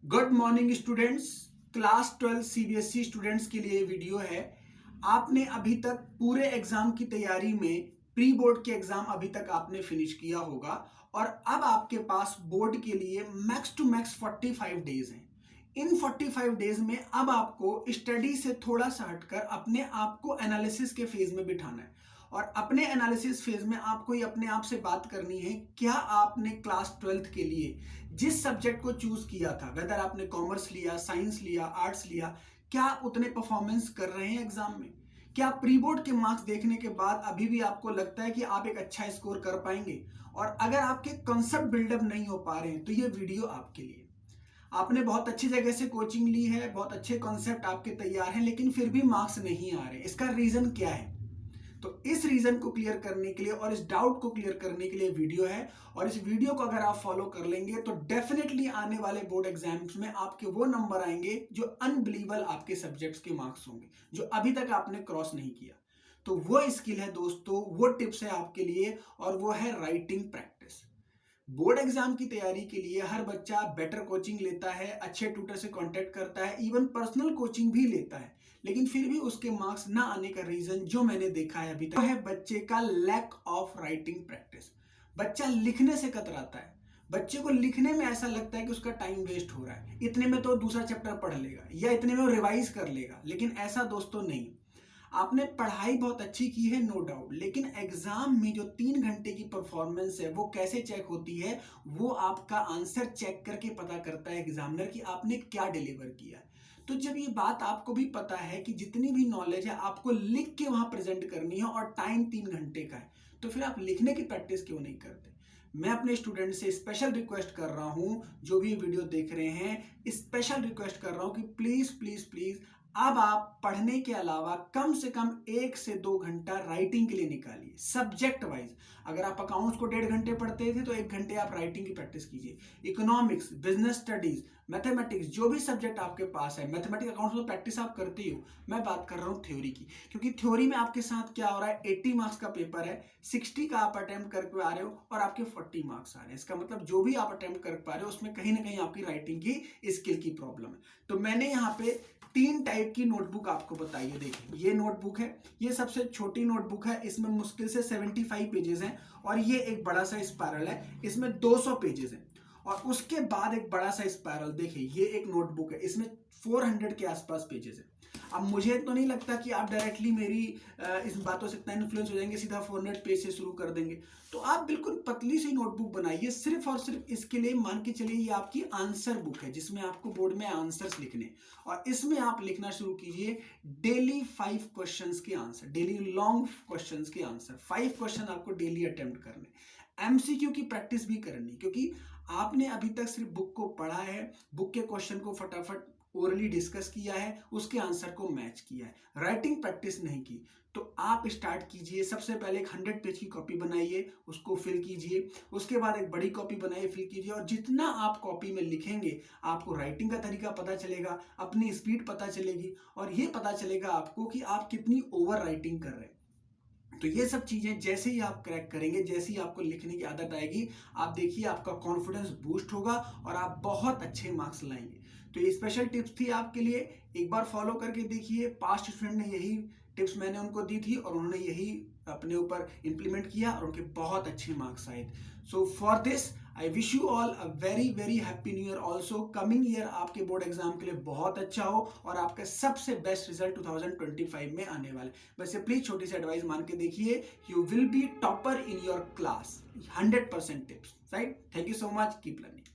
Good morning students. Class 12 CBSE students के लिए video है। आपने अभी तक पूरे एग्जाम की तैयारी में प्री बोर्ड के एग्जाम अभी तक आपने फिनिश किया होगा और अब आपके पास बोर्ड के लिए मैक्स टू मैक्स 45 डेज हैं। इन 45 डेज में अब आपको स्टडी से थोड़ा सा हटकर अपने आप को एनालिसिस के फेज में बिठाना है और अपने एनालिसिस फेज में आपको ही अपने आप से बात करनी है, क्या आपने क्लास 12th के लिए जिस सब्जेक्ट को चूज किया था, वेदर आपने कॉमर्स लिया, साइंस लिया, आर्ट्स लिया, क्या उतने परफॉर्मेंस कर रहे हैं एग्जाम में? क्या प्री बोर्ड के मार्क्स देखने के बाद अभी भी आपको लगता है कि आप एक अच्छा स्कोर कर पाएंगे? और अगर आपके कॉन्सेप्ट बिल्डअप नहीं हो पा रहे हैं तो ये वीडियो आपके लिए। आपने बहुत अच्छी जगह से कोचिंग ली है, बहुत अच्छे कॉन्सेप्ट आपके तैयार हैं, लेकिन फिर भी मार्क्स नहीं आ रहे, इसका रीजन क्या है? तो इस रीजन को क्लियर करने के लिए और इस डाउट को क्लियर करने के लिए वीडियो है। और इस वीडियो को अगर आप फॉलो कर लेंगे तो डेफिनेटली आने वाले बोर्ड एग्जाम्स में आपके वो नंबर आएंगे जो अनबिलीवेबल आपके सब्जेक्ट्स के मार्क्स होंगे, जो अभी तक आपने क्रॉस नहीं किया। तो वो स्किल है दोस्तों, वो टिप्स है आपके लिए और वो है राइटिंग प्रैक्टिस। बोर्ड एग्जाम की तैयारी के लिए हर बच्चा बेटर कोचिंग लेता है, अच्छे ट्यूटर से कांटेक्ट करता है, इवन पर्सनल कोचिंग भी लेता है, लेकिन फिर भी उसके मार्क्स ना आने का रीजन जो मैंने देखा है अभी तक है बच्चे का लैक ऑफ राइटिंग प्रैक्टिस। बच्चा लिखने से कतराता है, बच्चे को लिखने में ऐसा लगता है कि उसका टाइम वेस्ट हो रहा है, इतने में तो दूसरा चैप्टर पढ़ लेगा या इतने में वो रिवाइज कर लेगा, लेकिन ऐसा दोस्तों नहीं। आपने पढ़ाई बहुत अच्छी की है, नो डाउट, लेकिन एग्जाम में जो 3 घंटे की परफॉर्मेंस है वो कैसे चेक होती है? वो आपका आंसर चेक करके पता करता है एग्जामिनर कि आपने क्या डिलीवर किया। तो जब ये बात आपको भी पता है कि जितनी भी नॉलेज है आपको लिख के वहां प्रेजेंट करनी है और टाइम 3 घंटे का है, तो फिर आप लिखने की प्रैक्टिस क्यों नहीं करते? मैं अपने स्टूडेंट से स्पेशल रिक्वेस्ट कर रहा हूं, जो भी वीडियो देख रहे हैं, स्पेशल रिक्वेस्ट कर रहा हूं कि प्लीज प्लीज प्लीज अब आप पढ़ने के अलावा कम से कम 1 से 2 घंटा राइटिंग के लिए निकालिए, सब्जेक्ट वाइज। अगर आप अकाउंट्स को 1.5 घंटे पढ़ते थे तो 1 घंटे आप राइटिंग की प्रैक्टिस कीजिए। इकोनॉमिक्स, बिजनेस स्टडीज, मैथमेटिक्स, जो भी सब्जेक्ट आपके पास है, मैथमेटिक्स अकाउंट्स तो प्रैक्टिस आप करते ही हो, मैं बात कर रहा हूँ थ्योरी की, क्योंकि थ्योरी में आपके साथ क्या हो रहा है, 80 मार्क्स का पेपर है, 60 का आप अटेम्प्ट करके आ रहे हो और आपके 40 मार्क्स आ रहे हैं। इसका मतलब जो भी आप अटेम्प्ट कर पा रहे हो उसमें कहीं ना कहीं आपकी राइटिंग की स्किल की प्रॉब्लम है। तो मैंने यहाँ पे 3 टाइप की नोटबुक आपको बताइए। देखिए, ये नोटबुक है, ये सबसे छोटी नोटबुक है, इसमें मुश्किल से 75 पेजेस हैं, और ये एक बड़ा सा स्पायरल है, इसमें 200 पेजेस हैं, और उसके बाद एक बड़ा सा स्पायरल। देखिए, ये एक नोटबुक है, इसमें 400 के आसपास पेजेस है। अब मुझे तो नहीं लगता कि आप डायरेक्टली मेरी इस बातों से इतना इन्फ्लुएंस हो जाएंगे, सीधा 400 पेज से शुरू कर देंगे। तो आप बिल्कुल पतली सी नोटबुक बनाइए, सिर्फ और सिर्फ इसके लिए। मान के चलिए ये आपकी आंसर बुक है जिसमें आपको बोर्ड में आंसर्स लिखने, और इसमें आप लिखना शुरू कीजिए डेली 5 क्वेश्चंस के आंसर, डेली लॉन्ग क्वेश्चंस के आंसर। 5 क्वेश्चन आपको डेली अटेम्प्ट करने, एमसीक्यू की प्रैक्टिस भी करनी, क्योंकि आपने अभी तक सिर्फ बुक को पढ़ा है, बुक के क्वेश्चन को फटाफट ओरली डिस्कस किया है, उसके आंसर को मैच किया है, राइटिंग प्रैक्टिस नहीं की। तो आप स्टार्ट कीजिए, सबसे पहले एक 100 पेज की कॉपी बनाइए, उसको फिल कीजिए, उसके बाद एक बड़ी कॉपी बनाइए, फिल कीजिए, और जितना आप कॉपी में लिखेंगे आपको राइटिंग का तरीका पता चलेगा, अपनी स्पीड पता चलेगी, और ये पता चलेगा आपको कि आप कितनी ओवर राइटिंग कर रहे हैं। तो ये सब चीजें जैसे ही आप क्रैक करेंगे, जैसे ही आपको लिखने की आदत आएगी, आप देखिए आपका कॉन्फिडेंस बूस्ट होगा और आप बहुत अच्छे मार्क्स लाएंगे। तो ये स्पेशल टिप्स थी आपके लिए, एक बार फॉलो करके देखिए। पास्ट स्टूडेंट ने यही टिप्स मैंने उनको दी थी और उन्होंने यही अपने ऊपर इंप्लीमेंट किया और उनके बहुत अच्छे मार्क्स आए। So for this I wish you all a very very happy new year. Also coming year आपके बोर्ड एग्जाम के लिए बहुत अच्छा हो और आपका सबसे बेस्ट रिजल्ट 2025 में आने वाले। वैसे प्लीज छोटी सी एडवाइस मान के देखिए, you will be topper in your class, 100% tips, right? Thank you so much, keep learning.